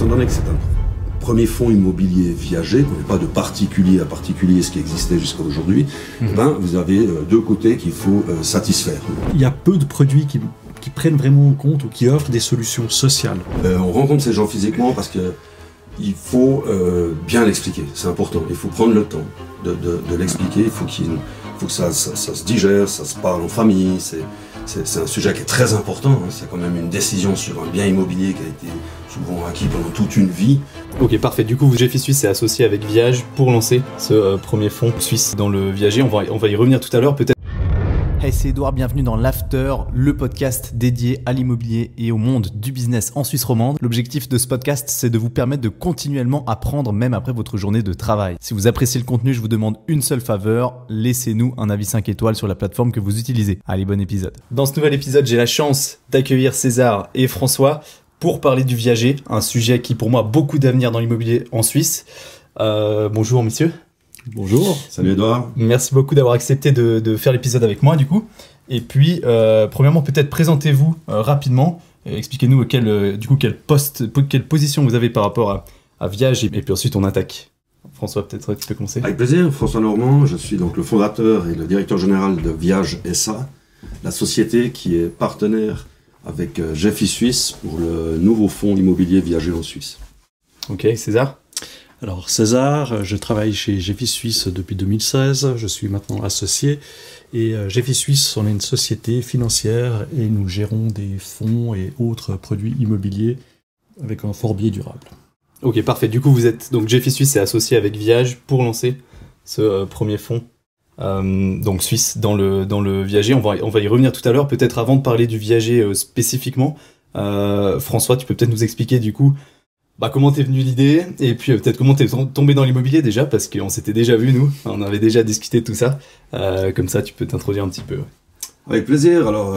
étant donné que c'est un premier fonds immobilier viager, qu'on n'est pas de particulier à particulier, ce qui existait jusqu'à aujourd'hui, vous avez deux côtés qu'il faut satisfaire. Il y a peu de produits qui prennent vraiment en compte ou qui offrent des solutions sociales. On rencontre ces gens physiquement parce que il faut bien l'expliquer, c'est important. Il faut prendre le temps de l'expliquer, il faut que ça se digère, ça se parle en famille. C'est un sujet qui est très important, hein. C'est quand même une décision sur un bien immobilier qui a été souvent acquis pendant toute une vie. Ok, parfait. Du coup, GFI Suisse est associé avec Viage pour lancer ce premier fonds suisse dans le viager. On va y revenir tout à l'heure, peut-être. Hey, c'est Edouard, bienvenue dans l'After, le podcast dédié à l'immobilier et au monde du business en Suisse romande. L'objectif de ce podcast, c'est de vous permettre de continuellement apprendre même après votre journée de travail. Si vous appréciez le contenu, je vous demande une seule faveur, laissez-nous un avis 5 étoiles sur la plateforme que vous utilisez. Allez, bon épisode. Dans ce nouvel épisode, j'ai la chance d'accueillir César et François pour parler du viager, un sujet qui pour moi a beaucoup d'avenir dans l'immobilier en Suisse. Bonjour messieurs. Bonjour. Salut Edouard. Merci beaucoup d'avoir accepté de faire l'épisode avec moi du coup. Et puis, premièrement, peut-être présentez-vous rapidement. Expliquez-nous quelle position vous avez par rapport à Viage et puis ensuite on attaque. François, peut-être tu peux commencer. Avec plaisir, François Normand, je suis donc le fondateur et le directeur général de Viage SA, la société qui est partenaire avec GFI Suisse pour le nouveau fonds immobilier viager en Suisse. Ok, César. Alors César, je travaille chez GFI Suisse depuis 2016, je suis maintenant associé et GFI Suisse, on est une société financière et nous gérons des fonds et autres produits immobiliers avec un fort biais durable. Ok, parfait. Du coup, vous êtes donc GFI Suisse est associé avec Viage pour lancer ce premier fonds donc suisse dans le viager. On va y revenir tout à l'heure. Peut-être avant de parler du viager spécifiquement, François, tu peux peut-être nous expliquer du coup comment t'es venue l'idée et puis peut-être comment t'es tombé dans l'immobilier déjà parce qu'on s'était déjà vu nous, on avait déjà discuté de tout ça. Comme ça, tu peux t'introduire un petit peu. Avec plaisir. Alors,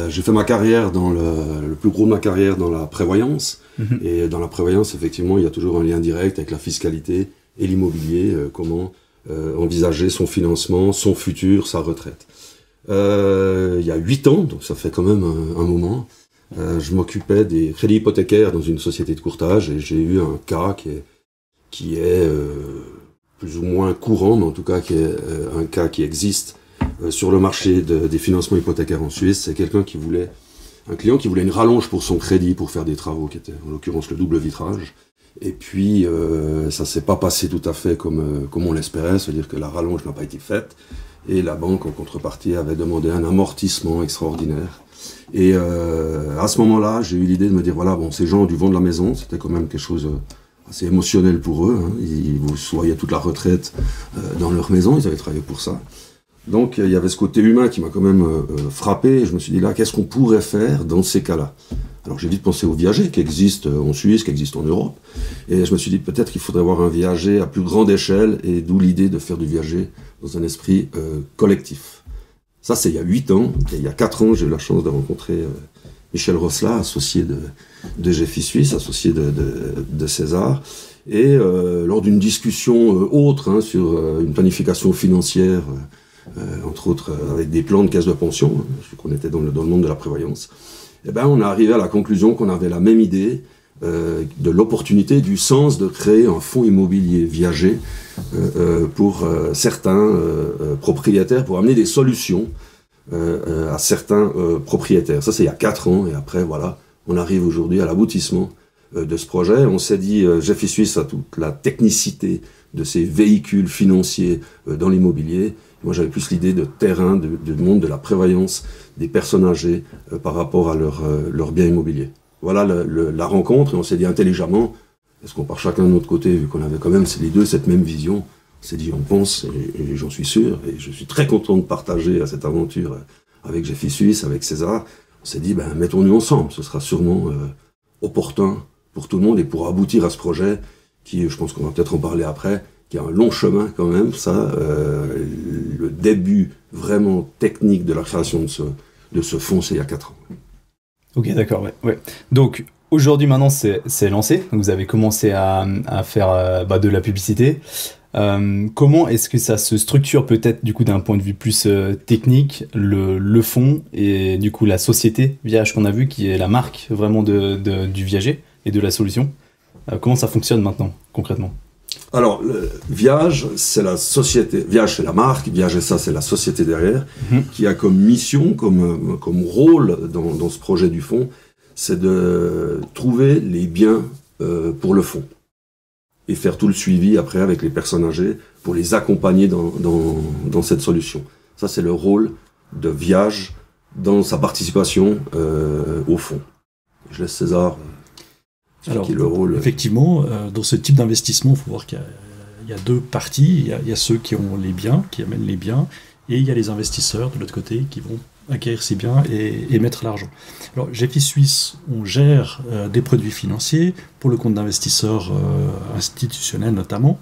j'ai fait ma carrière le plus gros de ma carrière dans la prévoyance. Et dans la prévoyance, effectivement, il y a toujours un lien direct avec la fiscalité et l'immobilier. Comment envisager son financement, son futur, sa retraite. Il y a 8 ans, donc ça fait quand même un moment. Je m'occupais des crédits hypothécaires dans une société de courtage et j'ai eu un cas qui est plus ou moins courant, mais en tout cas qui est un cas qui existe sur le marché des financements hypothécaires en Suisse. C'est un client qui voulait une rallonge pour son crédit pour faire des travaux qui étaient en l'occurrence le double vitrage. Et puis ça s'est pas passé tout à fait comme on l'espérait, c'est-à-dire que la rallonge n'a pas été faite et la banque en contrepartie avait demandé un amortissement extraordinaire. Et à ce moment-là, j'ai eu l'idée de me dire, ces gens ont du vent de la maison, c'était quand même quelque chose assez émotionnel pour eux, hein. Ils voyaient toute la retraite dans leur maison, ils avaient travaillé pour ça. Donc il y avait ce côté humain qui m'a quand même frappé, et je me suis dit qu'est-ce qu'on pourrait faire dans ces cas-là? Alors j'ai vite pensé au viager qui existe en Suisse, qui existe en Europe, et je me suis dit peut-être qu'il faudrait avoir un viager à plus grande échelle, et d'où l'idée de faire du viager dans un esprit collectif. Ça, c'est il y a 8 ans. Et il y a 4 ans, j'ai eu la chance de rencontrer Michel Rosla, associé de GFI Suisse, associé de César. Et lors d'une discussion autre sur une planification financière, entre autres avec des plans de caisse de pension, qu'on était dans le monde de la prévoyance, on est arrivé à la conclusion qu'on avait la même idée de l'opportunité, du sens de créer un fonds immobilier viager pour certains propriétaires, pour amener des solutions à certains propriétaires. Ça, c'est il y a 4 ans, et après, on arrive aujourd'hui à l'aboutissement de ce projet. On s'est dit, GFI Suisse a toute la technicité de ces véhicules financiers dans l'immobilier. Moi, j'avais plus l'idée de terrain, du monde de la prévoyance des personnes âgées par rapport à leur bien immobilier. Voilà la rencontre, et on s'est dit intelligemment, est-ce qu'on part chacun de notre côté, vu qu'on avait quand même les deux cette même vision, on s'est dit on pense, et j'en suis sûr, et je suis très content de partager cette aventure avec GFI Suisse, avec César. On s'est dit mettons-nous ensemble, ce sera sûrement opportun pour tout le monde et pour aboutir à ce projet qui, je pense qu'on va peut-être en parler après, qui a un long chemin quand même, le début vraiment technique de la création de ce fonds, c'est il y a 4 ans. Ok, d'accord, ouais. Donc, aujourd'hui, maintenant, c'est lancé. Donc, vous avez commencé à faire de la publicité. Comment est-ce que ça se structure peut-être, du coup, d'un point de vue plus technique, le fonds et, du coup, la société Viage qu'on a vu, qui est la marque vraiment du viager et de la solution? Comment ça fonctionne maintenant, concrètement? Alors, Viage, c'est la société. Viage, c'est la marque. Viage SA, c'est la société derrière, qui a comme mission, comme rôle dans ce projet du fonds, c'est de trouver les biens pour le fonds et faire tout le suivi après avec les personnes âgées pour les accompagner dans cette solution. Ça, c'est le rôle de Viage dans sa participation au fonds. Je laisse César expliquer le rôle. Effectivement, dans ce type d'investissement, il faut voir qu'il y a deux parties. Il y a ceux qui ont les biens, qui amènent les biens, et il y a les investisseurs de l'autre côté qui vont acquérir ces biens et mettre l'argent. Alors, GFI Suisse, on gère des produits financiers pour le compte d'investisseurs institutionnels notamment,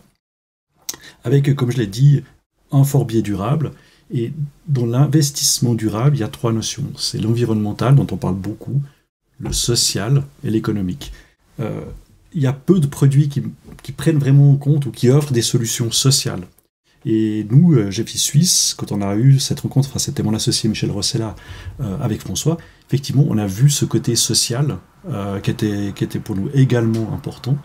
avec, comme je l'ai dit, un fort biais durable. Et dans l'investissement durable, il y a trois notions. C'est l'environnemental, dont on parle beaucoup, le social et l'économique. Il y a peu de produits qui prennent vraiment en compte ou qui offrent des solutions sociales. Et nous, GFI Suisse, quand on a eu cette rencontre, enfin c'était mon associé Michel Rossella avec François, effectivement on a vu ce côté social qui était pour nous également important,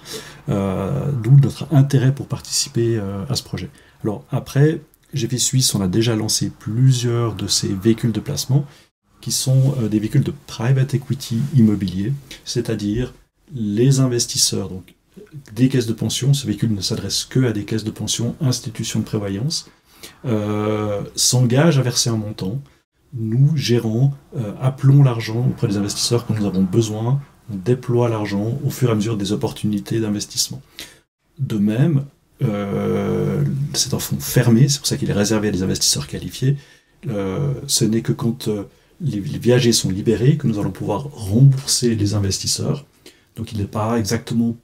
d'où notre intérêt pour participer à ce projet. Alors après, GFI Suisse, on a déjà lancé plusieurs de ces véhicules de placement qui sont des véhicules de private equity immobilier, c'est-à-dire les investisseurs, donc des caisses de pension, ce véhicule ne s'adresse que à des caisses de pension, institutions de prévoyance, s'engagent à verser un montant. Nous, gérants, appelons l'argent auprès des investisseurs quand nous avons besoin, on déploie l'argent au fur et à mesure des opportunités d'investissement. De même, c'est un fonds fermé, c'est pour ça qu'il est réservé à des investisseurs qualifiés. Ce n'est que quand les viagers sont libérés que nous allons pouvoir rembourser les investisseurs. Donc il n'est pas exactement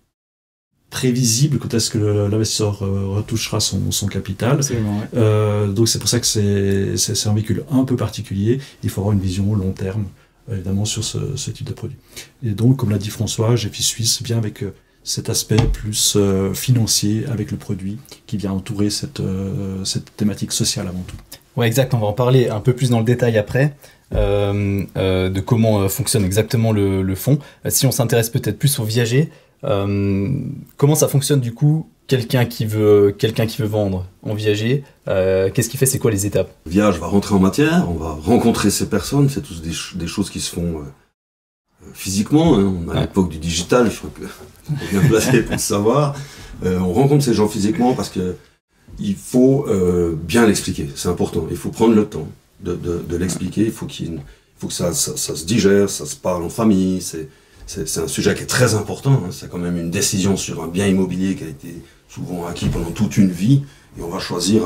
prévisible quand est-ce que l'investisseur retouchera son capital. Ouais. Donc c'est pour ça que c'est un véhicule un peu particulier. Il faut avoir une vision long terme, évidemment, sur ce type de produit. Et donc, comme l'a dit François, GFI Suisse vient avec cet aspect plus financier avec le produit qui vient entourer cette thématique sociale avant tout. Ouais, exact. On va en parler un peu plus dans le détail après. De comment fonctionne exactement le fonds. Si on s'intéresse peut-être plus aux viagers, comment ça fonctionne du coup, quelqu'un qui veut vendre en viager, qu'est-ce qu'il fait, c'est quoi les étapes? Viage va rentrer en matière, on va rencontrer ces personnes, c'est tous des choses qui se font physiquement, hein. On est à l'époque du digital, je crois que est bien placé pour le savoir. On rencontre ces gens physiquement parce que il faut bien l'expliquer, c'est important, il faut prendre le temps de l'expliquer, il faut que ça se digère, ça se parle en famille, c'est un sujet qui est très important, hein. C'est quand même une décision sur un bien immobilier qui a été souvent acquis pendant toute une vie, et on va choisir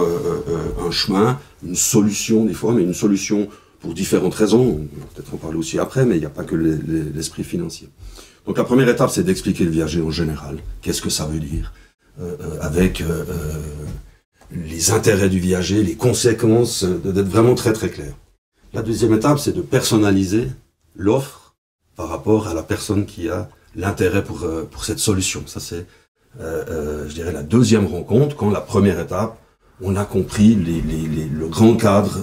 un chemin, une solution des fois, mais une solution pour différentes raisons, on va peut-être en parler aussi après, mais il n'y a pas que l'esprit financier. Donc la première étape, c'est d'expliquer le viager en général, qu'est-ce que ça veut dire, avec les intérêts du viager, les conséquences, d'être vraiment très très clair. La deuxième étape, c'est de personnaliser l'offre par rapport à la personne qui a l'intérêt pour cette solution. Ça, c'est, je dirais, la deuxième rencontre, quand la première étape, on a compris le grand cadre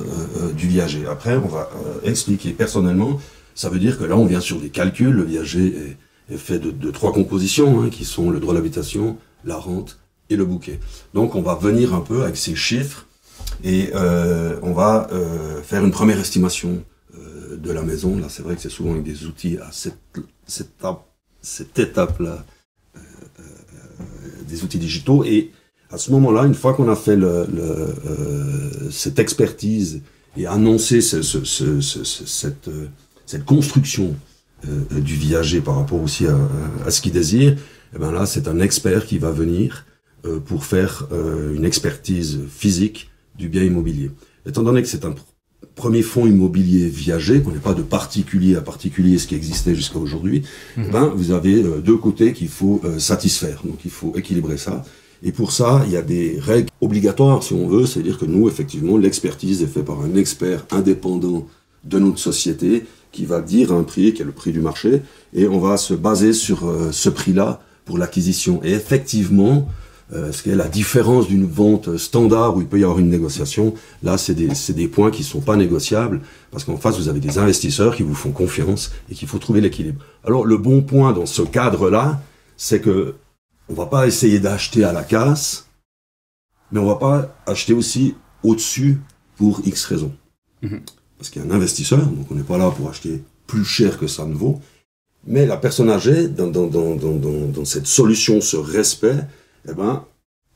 du viager. Après, on va expliquer personnellement, ça veut dire que là, on vient sur des calculs, le viager est fait de trois compositions, hein, qui sont le droit d'habitation, la rente et le bouquet. Donc on va venir un peu avec ces chiffres et on va faire une première estimation de la maison. Là, c'est vrai que c'est souvent avec des outils à cette étape-là, des outils digitaux. Et à ce moment-là, une fois qu'on a fait cette expertise et annoncé cette construction du viager par rapport aussi à ce qu'il désire, et ben là, c'est un expert qui va venir pour faire une expertise physique du bien immobilier. Étant donné que c'est un premier fonds immobilier viager, qu'on n'est pas de particulier à particulier, ce qui existait jusqu'à aujourd'hui, ben, vous avez deux côtés qu'il faut satisfaire. Donc il faut équilibrer ça. Et pour ça, il y a des règles obligatoires, si on veut. C'est-à-dire que nous, effectivement, l'expertise est faite par un expert indépendant de notre société qui va dire un prix, qui est le prix du marché, et on va se baser sur ce prix-là pour l'acquisition. Et effectivement, ce qui est la différence d'une vente standard où il peut y avoir une négociation, là c'est des points qui ne sont pas négociables, parce qu'en face vous avez des investisseurs qui vous font confiance et qu'il faut trouver l'équilibre. Alors le bon point dans ce cadre-là, c'est que on va pas essayer d'acheter à la casse, mais on va pas acheter aussi au-dessus pour X raisons. Parce qu'il y a un investisseur, donc on n'est pas là pour acheter plus cher que ça ne vaut. Mais la personne âgée, dans cette solution, ce respect, eh ben,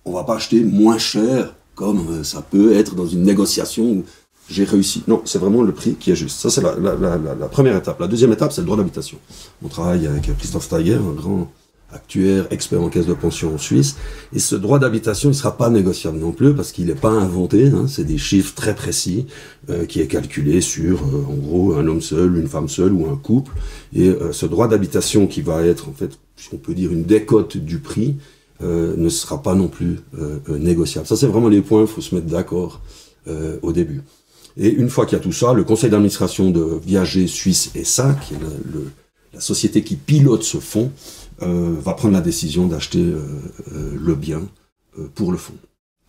on va pas acheter moins cher, comme ça peut être dans une négociation où j'ai réussi. Non, c'est vraiment le prix qui est juste. Ça, c'est la première étape. La deuxième étape, c'est le droit d'habitation. On travaille avec Christophe Steiger, un grand actuaire, expert en caisse de pension en Suisse. Et ce droit d'habitation, il ne sera pas négociable non plus parce qu'il n'est pas inventé. Hein, c'est des chiffres très précis qui est calculé sur, en gros, un homme seul, une femme seule ou un couple. Et ce droit d'habitation qui va être, en fait, si on peut dire, une décote du prix, ne sera pas non plus négociable. Ça, c'est vraiment les points, il faut se mettre d'accord au début. Et une fois qu'il y a tout ça, le conseil d'administration de Viager Suisse SA, qui est la société qui pilote ce fonds, va prendre la décision d'acheter le bien pour le fonds.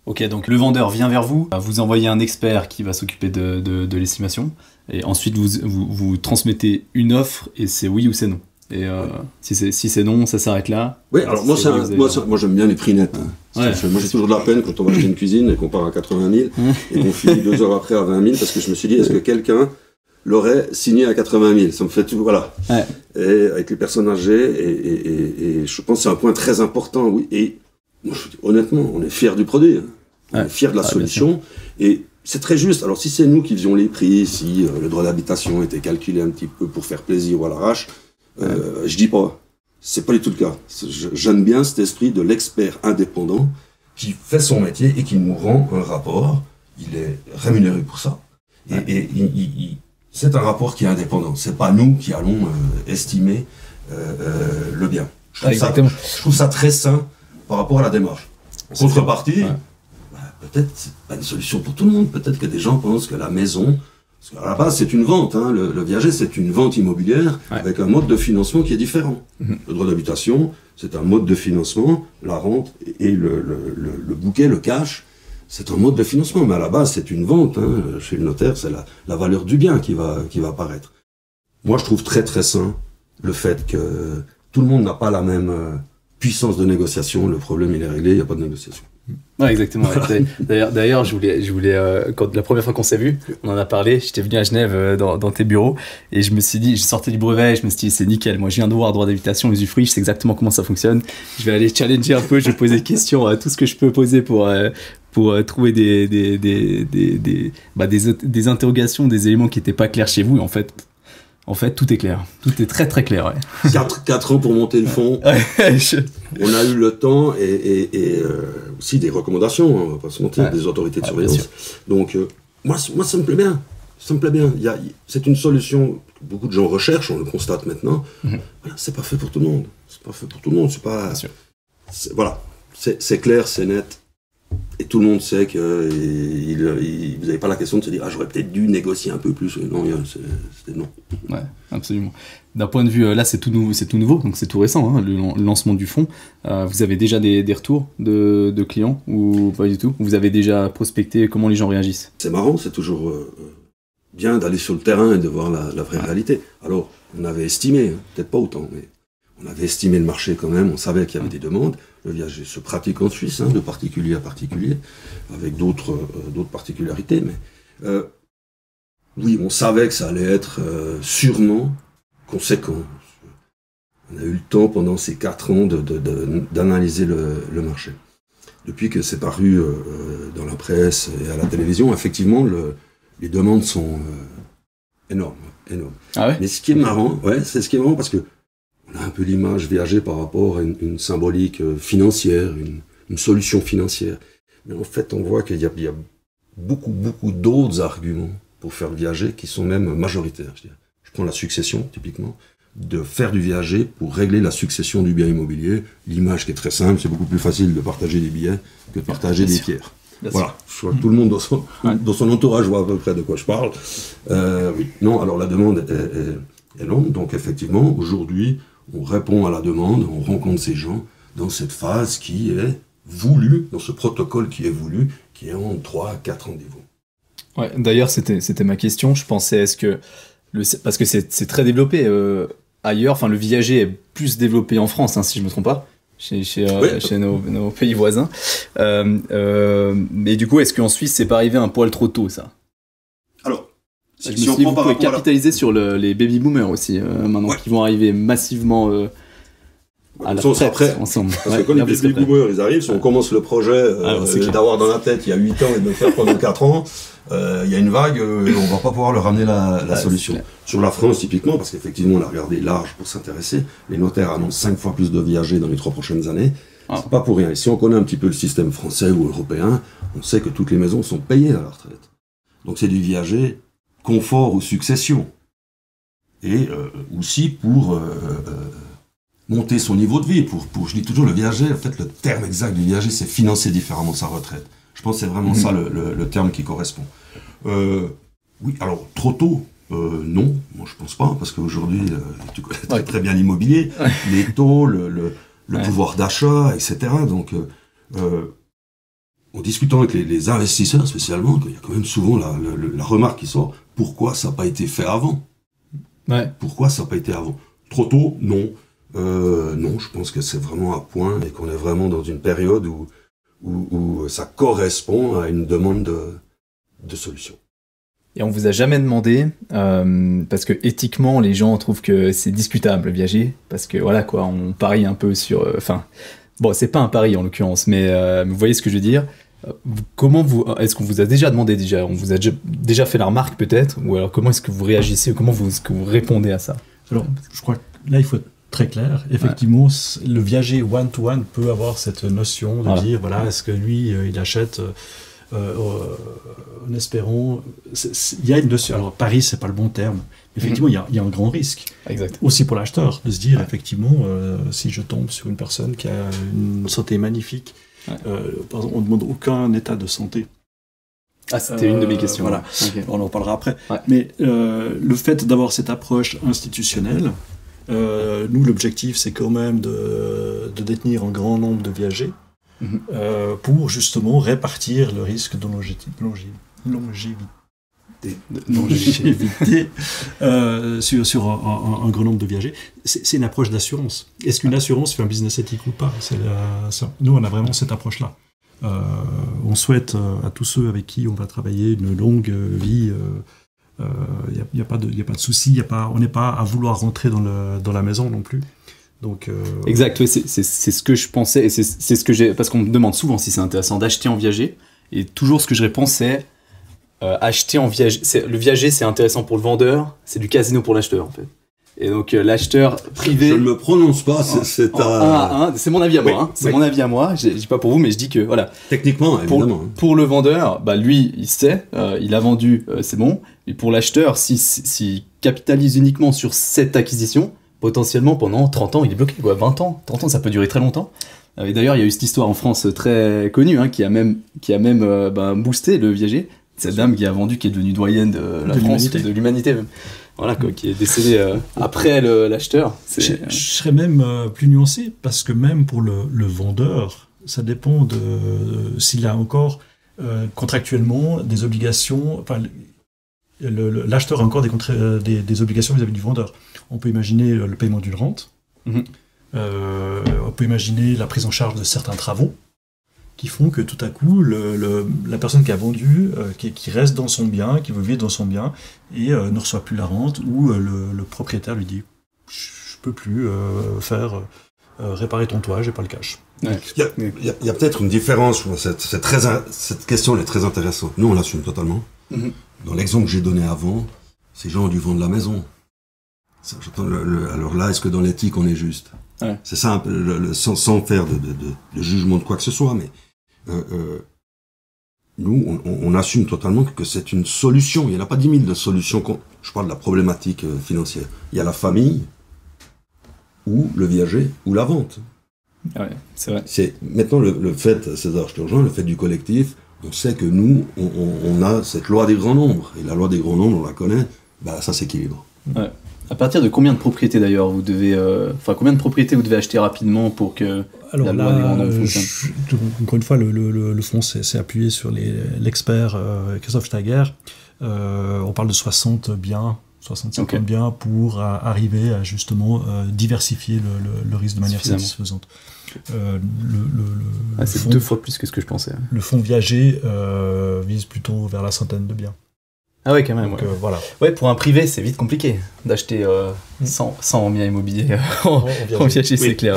Ok, donc le vendeur vient vers vous, vous envoyez un expert qui va s'occuper de l'estimation, et ensuite vous transmettez une offre, et c'est oui ou c'est non. Et si c'est non, ça s'arrête là. Oui, alors moi j'aime bien les prix nets. Moi j'ai toujours de la peine quand on va acheter une cuisine et qu'on part à 80 000 et qu'on finit 2 heures après à 20 000 parce que je me suis dit, est-ce que quelqu'un l'aurait signé à 80 000? Ça me fait tout, voilà. Ouais. Et avec les personnes âgées, et je pense que c'est un point très important, oui. Et moi, honnêtement, on est fiers du produit. Hein. On est fiers de la solution. Et c'est très juste. Alors si c'est nous qui faisions les prix, si le droit d'habitation était calculé un petit peu pour faire plaisir ou à l'arrache, je dis pas. C'est pas du tout le cas. J'aime bien cet esprit de l'expert indépendant qui fait son métier et qui nous rend un rapport. Il est rémunéré pour ça. Et c'est un rapport qui est indépendant. C'est pas nous qui allons estimer le bien. Je trouve ça très sain par rapport à la démarche. En contrepartie, peut-être c'est pas une solution pour tout le monde. Peut-être que des gens pensent que la maison, parce qu'à la base c'est une vente. Hein, le viager c'est une vente immobilière avec un mode de financement qui est différent. Le droit d'habitation, c'est un mode de financement. La rente et le bouquet, le cash, c'est un mode de financement, mais à la base, c'est une vente. Hein. Chez le notaire, c'est la valeur du bien qui va apparaître. Moi, je trouve très très sain le fait que tout le monde n'a pas la même puissance de négociation. Le problème, il est réglé, il n'y a pas de négociation. Ouais, exactement. D'ailleurs, je voulais quand la première fois qu'on s'est vu, on en a parlé. J'étais venu à Genève dans tes bureaux et je me suis dit, je sortais du brevet, je me suis dit c'est nickel. Moi, je viens de voir droit d'habitation, usufruit, je sais exactement comment ça fonctionne. Je vais aller challenger un peu, je vais poser des questions, tout ce que je peux poser pour trouver des interrogations, des éléments qui n'étaient pas clairs chez vous. En fait, tout est clair. Tout est très très clair. Ouais. 4 ans pour monter le fonds. On a eu le temps et aussi des recommandations, on va pas se mentir, des autorités de surveillance. Donc, moi, ça me plaît bien. Ça me plaît bien. C'est une solution que beaucoup de gens recherchent, on le constate maintenant. Voilà, c'est pas fait pour tout le monde. C'est pas fait pour tout le monde. C'est pas. Voilà. C'est clair, c'est net. Et tout le monde sait que vous n'avez pas la question de se dire j'aurais peut-être dû négocier un peu plus. Non, c'était non. Ouais, absolument. D'un point de vue, là c'est tout nouveau, donc c'est tout récent, hein, le lancement du fonds. Vous avez déjà des retours de clients ou pas du tout? Vous avez déjà prospecté? Comment les gens réagissent? C'est marrant, c'est toujours bien d'aller sur le terrain et de voir la vraie réalité. Alors, on avait estimé, hein, peut-être pas autant, mais on avait estimé le marché quand même, on savait qu'il y avait des demandes. Le viager se pratique en Suisse, hein, de particulier à particulier, avec d'autres particularités. Mais oui, on savait que ça allait être sûrement conséquent. On a eu le temps pendant ces 4 ans d'analyser le marché. Depuis que c'est paru dans la presse et à la télévision, effectivement, les demandes sont énormes. Ah ouais? Mais ce qui est marrant, c'est ce qui est marrant parce que on a un peu l'image viager par rapport à une symbolique financière, une solution financière. Mais en fait, on voit qu'il y a beaucoup d'autres arguments pour faire le viager qui sont même majoritaires. Je prends la succession, typiquement, de faire du viager pour régler la succession du bien immobilier. L'image qui est très simple, c'est beaucoup plus facile de partager des billets que de partager des pierres. Voilà, je crois que tout le monde dans son entourage voit à peu près de quoi je parle. Oui. Non, alors la demande est longue, donc effectivement, aujourd'hui, on répond à la demande, on rencontre ces gens dans cette phase qui est voulue, dans ce protocole qui est voulu, qui est en 3-4 rendez-vous. Ouais, d'ailleurs, c'était ma question. Je pensais, parce que c'est très développé ailleurs, enfin le viager est plus développé en France, hein, si je me trompe pas. chez nos pays voisins. Mais du coup, est-ce qu'en Suisse, c'est pas arrivé un poil trop tôt, ça? Alors, je me suis dit, vous pouvez capitaliser sur les baby boomers aussi, maintenant, qui vont arriver massivement à la retraite ensemble. Parce que quand les baby boomers ils arrivent, si on commence le projet d'avoir dans la tête il y a 8 ans et de le faire pendant 4 ans, il y a une vague, on va pas pouvoir leur ramener la solution. Sur la France, typiquement, parce qu'effectivement, on a regardé large pour s'intéresser, les notaires annoncent 5 fois plus de viagers dans les 3 prochaines années. C'est pas pour rien. Et si on connaît un petit peu le système français ou européen, on sait que toutes les maisons sont payées à la retraite. Donc c'est du viager confort ou succession. Et aussi pour monter son niveau de vie. Je dis toujours, le viager, en fait, le terme exact du viager, c'est financer différemment sa retraite. Je pense que c'est vraiment ça le terme qui correspond. Oui, alors, trop tôt, non, moi je pense pas, parce qu'aujourd'hui, tu connais très bien l'immobilier, les taux, le pouvoir d'achat, etc. Donc, en discutant avec les investisseurs spécialement, il y a quand même souvent la remarque qui sort, pourquoi ça n'a pas été fait avant? Pourquoi ça n'a pas été avant? Trop tôt, non. Non, je pense que c'est vraiment à point et qu'on est vraiment dans une période où ça correspond à une demande de solution. Et on vous a jamais demandé, parce que éthiquement, les gens trouvent que c'est discutable le viager, parce que voilà quoi, on parie un peu sur... bon, c'est pas un pari en l'occurrence, mais vous voyez ce que je veux dire. Est-ce qu'on vous a déjà demandé on vous a déjà fait la remarque peut-être, ou alors comment est-ce que vous réagissez, comment est-ce que vous répondez à ça? Alors, je crois que là, il faut être très clair. Effectivement, le viager one-to-one peut avoir cette notion de dire, voilà, est-ce que lui, il achète en espérant... Il y a une notion... Alors, pari, c'est pas le bon terme. Effectivement, il y a un grand risque. Exact. Aussi pour l'acheteur, de se dire, effectivement, si je tombe sur une personne qui a une santé magnifique, par exemple, on ne demande aucun état de santé. Ah, c'était une de mes questions. Voilà, on en parlera après. Mais le fait d'avoir cette approche institutionnelle, nous, l'objectif, c'est quand même de détenir un grand nombre de viagers pour justement répartir le risque de longévité sur un grand nombre de viagers. C'est une approche d'assurance. Est-ce qu'une assurance fait un business éthique ou pas? Nous, on a vraiment cette approche-là. On souhaite à tous ceux avec qui on va travailler une longue vie. Il n'y a pas de souci, on n'est pas à vouloir rentrer dans la maison non plus. Donc, exact, oui, c'est ce que je pensais, et c'est ce que j'ai, parce qu'on me demande souvent si c'est intéressant d'acheter en viager, et toujours ce que je réponds c'est acheter en viager. Le viager c'est intéressant pour le vendeur, c'est du casino pour l'acheteur en fait. Et donc l'acheteur privé... Je ne me prononce pas, c'est mon avis à moi, c'est mon avis à moi, je dis pas pour vous, mais je dis que voilà. Techniquement, évidemment. Pour le vendeur, bah lui, il sait, il a vendu, c'est bon. Et pour l'acheteur, s'il capitalise uniquement sur cette acquisition, potentiellement pendant 30 ans, il est bloqué, quoi. 20 ans, 30 ans, ça peut durer très longtemps. Et d'ailleurs, il y a eu cette histoire en France très connue, qui a même boosté le viager. Cette dame qui a vendu, qui est devenue doyenne de la France, de l'humanité même. Voilà, quoi, qui est décédée après l'acheteur. Je serais même plus nuancé, parce que même pour le vendeur, ça dépend s'il a encore contractuellement des obligations. Enfin, l'acheteur a encore des obligations vis-à-vis du vendeur. On peut imaginer le paiement d'une rente. On peut imaginer la prise en charge de certains travaux qui font que tout à coup, la personne qui a vendu, qui reste dans son bien, qui veut vivre dans son bien, et ne reçoit plus la rente, ou le propriétaire lui dit « je peux plus réparer ton toit, j'ai pas le cash ». Il y a peut-être une différence, cette question elle est très intéressante. Nous, on l'assume totalement. Dans l'exemple que j'ai donné avant, ces gens ont dû vendre la maison. Alors là, est-ce que dans l'éthique, on est juste? C'est ça, un peu, sans faire de jugement de quoi que ce soit, mais nous, on assume totalement que c'est une solution. Il n'y en a pas 10 000 de solutions. Je parle de la problématique financière. Il y a la famille, ou le viager, ou la vente. C'est vrai. Maintenant, le fait, César, je te rejoins, le fait du collectif, on sait que nous, on a cette loi des grands nombres. Et la loi des grands nombres, on la connaît, ça s'équilibre. À partir de combien de propriétés d'ailleurs vous devez, combien de propriétés vous devez acheter rapidement pour que la loi des grands nombres fonctionne? Encore une fois, le fonds s'est appuyé sur l'expert Christophe Steiger. On parle de 60 biens, 60-50 biens pour arriver à justement diversifier le risque de manière satisfaisante. C'est fonds, 2 fois plus que ce que je pensais. Le fonds viager vise plutôt vers la centaine de biens. Ah ouais, quand même. Donc, Ouais. voilà. Ouais, pour un privé, c'est vite compliqué d'acheter 100 biens immobiliers en viager, c'est clair.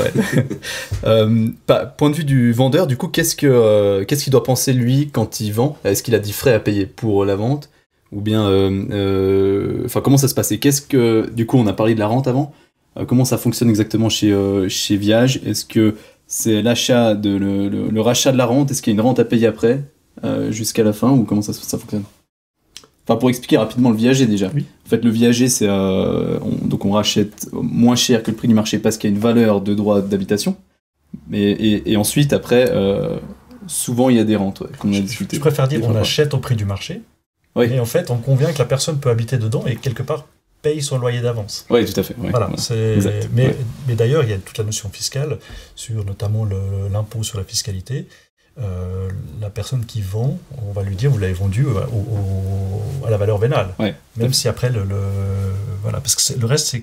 Ouais. Point de vue du vendeur, du coup, qu'est-ce qu'il doit penser lui quand il vend? Est-ce qu'il a des frais à payer pour la vente? Ou bien, comment ça se passe? Et du coup, on a parlé de la rente avant. Comment ça fonctionne exactement chez Viage? Est-ce que c'est l'achat le rachat de la rente? Est-ce qu'il y a une rente à payer après, jusqu'à la fin, ou comment ça fonctionne? Enfin, pour expliquer rapidement le viager déjà. Oui. En fait, le viager, c'est donc on rachète moins cher que le prix du marché parce qu'il y a une valeur de droit d'habitation. Et ensuite, après, souvent il y a des rentes, comme on a discuté. Je préfère dire on achète au prix du marché. Oui. Et en fait, on convient que la personne peut habiter dedans et quelque part paye son loyer d'avance. Oui, tout à fait. Ouais, voilà. Exact. Mais d'ailleurs, il y a toute la notion fiscale sur notamment l'impôt sur la fiscalité. La personne qui vend, on va lui dire vous l'avez vendu à la valeur vénale. Ouais. Même si après voilà, parce que le reste c'est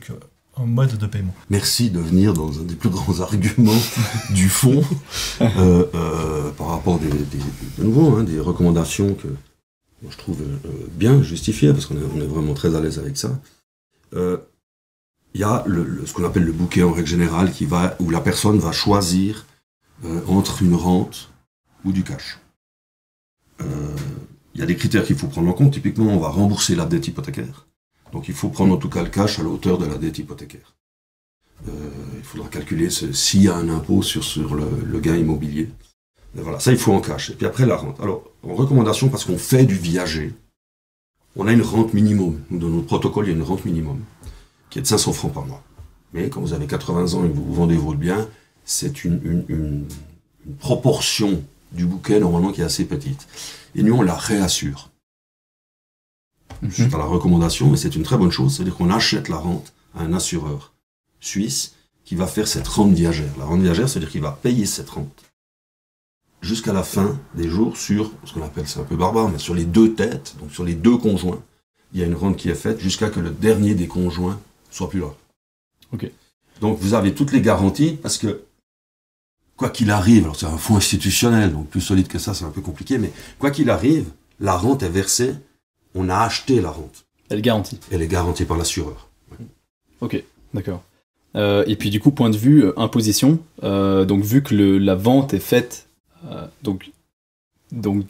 un mode de paiement. Merci de venir dans un des plus grands arguments du fond par rapport de nouveau des recommandations que moi, je trouve bien justifiées parce qu'on est vraiment très à l'aise avec ça. Il y a ce qu'on appelle le bouquet en règle générale où la personne va choisir entre une rente ou du cash. Il y a des critères qu'il faut prendre en compte. Typiquement, on va rembourser la dette hypothécaire. Donc il faut prendre en tout cas le cash à la hauteur de la dette hypothécaire. Il faudra calculer s'il y a un impôt sur le gain immobilier. Et voilà, ça il faut en cash. Et puis après la rente. Alors, en recommandation, parce qu'on fait du viager, on a une rente minimum. Dans notre protocole, il y a une rente minimum qui est de 500 francs par mois. Mais quand vous avez 80 ans et que vous vendez votre bien, c'est une proportion du bouquet normalement qui est assez petite. Et nous, on la réassure. Je suis à la recommandation, mais c'est une très bonne chose. C'est-à-dire qu'on achète la rente à un assureur suisse qui va faire cette rente viagère. La rente viagère, c'est-à-dire qu'il va payer cette rente jusqu'à la fin des jours sur, ce qu'on appelle, c'est un peu barbare, mais sur les 2 têtes, donc sur les 2 conjoints, il y a une rente qui est faite jusqu'à que le dernier des conjoints soit plus là. Ok. Donc vous avez toutes les garanties, parce que quoi qu'il arrive, alors c'est un fonds institutionnel, donc plus solide que ça, c'est un peu compliqué, mais quoi qu'il arrive, la rente est versée, on a acheté la rente. Elle est garantie. Elle est garantie par l'assureur. Ouais. Ok, d'accord. Et puis du coup, point de vue imposition, donc vu que la vente est faite, donc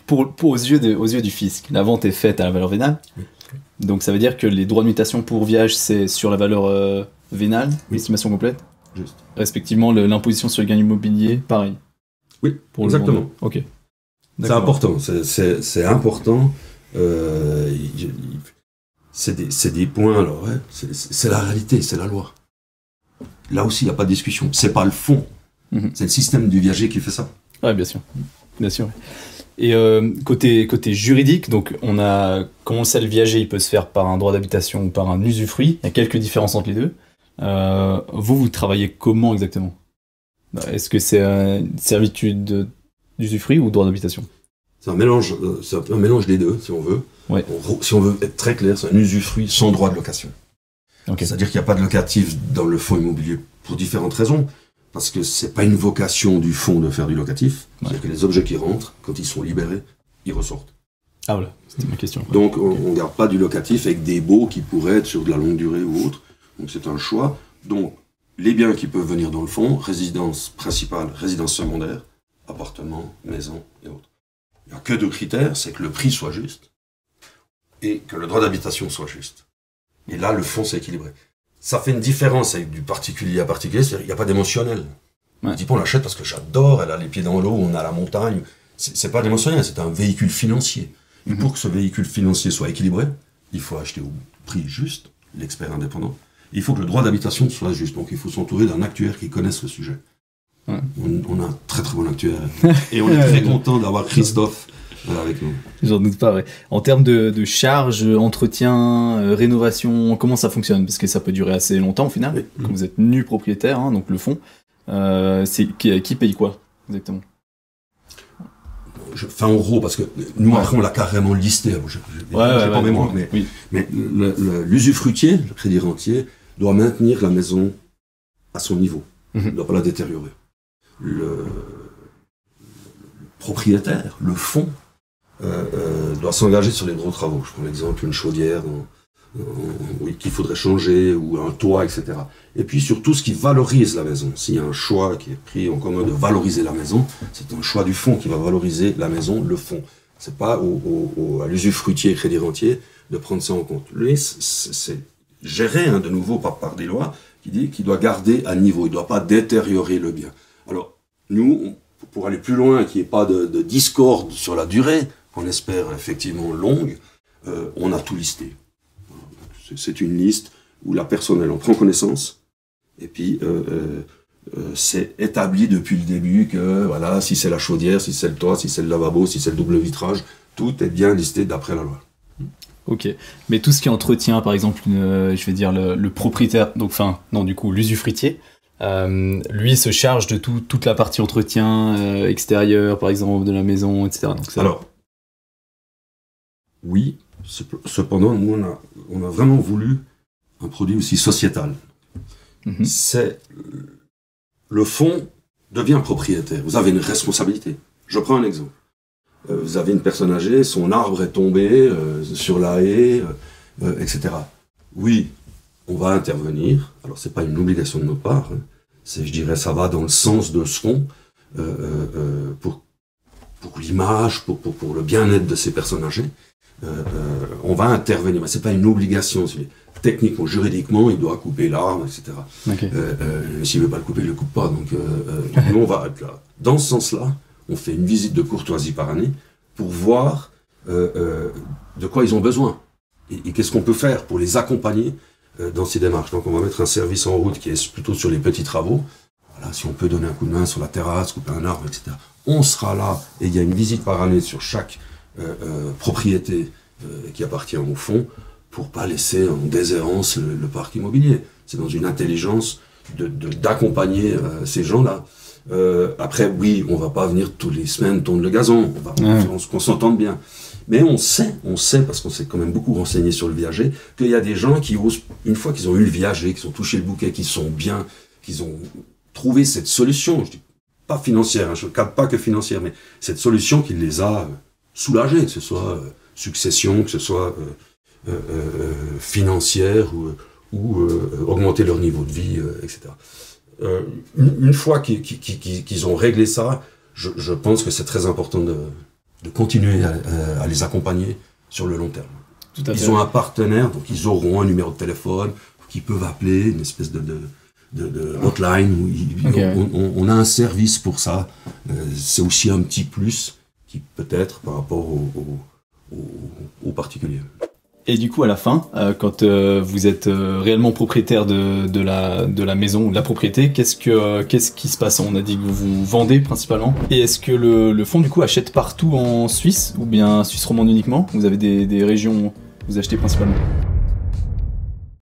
pour aux yeux du fisc, la vente est faite à la valeur vénale. Oui. Donc ça veut dire que les droits de mutation pour Viage, c'est sur la valeur vénale, Oui. l'estimation complète. Juste. Respectivement, l'imposition sur le gain immobilier, pareil. Oui, pour exactement. Ok. C'est D'accord. important. C'est important. C'est des points. Alors, ouais, c'est la réalité, c'est la loi. Là aussi, il n'y a pas de discussion. C'est pas le fond. C'est le système du viager qui fait ça. Ouais, bien sûr. Bien sûr. Et côté juridique, donc comment on sait le viager, il peut se faire par un droit d'habitation ou par un usufruit. Il y a quelques différences entre les deux. Vous travaillez comment exactement? Est-ce que c'est une servitude d'usufruit ou droit d'habitation? C'est un mélange des deux, si on veut. Ouais. Si on veut être très clair, c'est un usufruit sans droit de location. Okay. C'est-à-dire qu'il n'y a pas de locatif dans le fonds immobilier pour différentes raisons. Parce que c'est pas une vocation du fonds de faire du locatif. Ouais. C'est-à-dire que les objets qui rentrent, quand ils sont libérés, ils ressortent. Ah voilà, c'était ma question. Donc on ne garde pas du locatif avec des baux qui pourraient être sur de la longue durée ou autre. Donc c'est un choix. Donc les biens qui peuvent venir dans le fonds, résidence principale, résidence secondaire, appartement, maison et autres. Il n'y a que 2 critères, c'est que le prix soit juste et que le droit d'habitation soit juste. Et là, le fonds s'est équilibré. Ça fait une différence avec du particulier à particulier, c'est-à-dire qu'il n'y a pas d'émotionnel. Ouais. On dit pas on l'achète parce que j'adore, elle a les pieds dans l'eau, on a la montagne. C'est pas d'émotionnel, c'est un véhicule financier. Et pour que ce véhicule financier soit équilibré, il faut acheter au prix juste, l'expert indépendant. Et il faut que le droit d'habitation soit juste. Donc il faut s'entourer d'un actuaire qui connaisse le sujet. Ouais. On a un très très bon actuaire. Et on est très content d'avoir Christophe avec nous. J'en doute pas, ouais. En termes de charges, entretien, rénovation, comment ça fonctionne? Parce que ça peut durer assez longtemps au final, oui. Quand vous êtes nu propriétaire, hein, donc le fonds. Qui paye quoi exactement? En gros, parce que nous après on l'a carrément listé. Je pas en mémoire, mais l'usufruitier, le crédit rentier, doit maintenir la maison à son niveau. Il ne doit pas la détériorer. le propriétaire, le fonds, doit s'engager sur les gros travaux. Je prends l'exemple, une chaudière oui, qu'il faudrait changer, ou un toit, etc. Et puis sur tout ce qui valorise la maison. S'il y a un choix qui est pris en commun de valoriser la maison, c'est un choix du fonds qui va valoriser la maison, le fonds. C'est pas à l'usufruitier Crédit Rentier de prendre ça en compte. Lui, c'est géré de nouveau par des lois qui dit qu'il doit garder à niveau, il ne doit pas détériorer le bien. Alors, nous, pour aller plus loin, qu'il n'y ait pas de discorde sur la durée, qu'on espère effectivement longue, on a tout listé. C'est une liste où la personne, elle en prend connaissance, et puis c'est établi depuis le début que, voilà, si c'est la chaudière, si c'est le toit, si c'est le lavabo, si c'est le double vitrage, tout est bien listé d'après la loi. Ok, mais tout ce qui entretient, par exemple, je vais dire le propriétaire, donc du coup l'usufruitier, lui se charge de toute la partie entretien extérieur, par exemple, de la maison, etc. Donc, alors, oui, cependant, nous on a vraiment voulu un produit aussi sociétal. Mm-hmm. C'est le fonds devient propriétaire. Vous avez une responsabilité. Je prends un exemple. Vous avez une personne âgée, son arbre est tombé sur la haie, etc. Oui, on va intervenir. Alors, c'est pas une obligation de notre part. Je dirais, ça va dans le sens de ce fonds pour l'image, pour le bien-être de ces personnes âgées. On va intervenir, mais c'est pas une obligation. Techniquement, juridiquement, il doit couper l'arbre, etc. Okay. S'il veut pas le couper, il le coupe pas. Donc, nous, on va être là. Dans ce sens-là, on fait une visite de courtoisie par année pour voir de quoi ils ont besoin et qu'est-ce qu'on peut faire pour les accompagner dans ces démarches. Donc, on va mettre un service en route qui est plutôt sur les petits travaux. Voilà, si on peut donner un coup de main sur la terrasse, couper un arbre, etc. On sera là et il y a une visite par année sur chaque propriété qui appartient au fonds pour pas laisser en déshérence le parc immobilier. C'est dans une intelligence d'accompagner ces gens-là. Après, oui, on va pas venir toutes les semaines tondre le gazon, qu'on s'entende bien. Mais on sait, parce qu'on s'est quand même beaucoup renseigné sur le viager, qu'il y a des gens qui osent, une fois qu'ils ont eu le viager, qu'ils ont touché le bouquet, qu'ils sont bien, qu'ils ont trouvé cette solution, je dis pas financière, je ne cadre pas que financière, mais cette solution qui les a soulagés, que ce soit succession, que ce soit financière ou augmenter leur niveau de vie, etc. Une fois qu'ils ont réglé ça, je pense que c'est très important de continuer à les accompagner sur le long terme. Ils ont un partenaire, donc ils auront un numéro de téléphone qu'ils peuvent appeler, une espèce de hotline. Où on a un service pour ça. C'est aussi un petit plus qui peut-être par rapport aux particuliers. Et du coup, à la fin, quand vous êtes réellement propriétaire de la maison ou de la propriété, qu'est-ce qui se passe? On a dit que vous vendez principalement. Et est-ce que le fonds, du coup, achète partout en Suisse ou bien Suisse romande uniquement? Vous avez des régions où vous achetez principalement?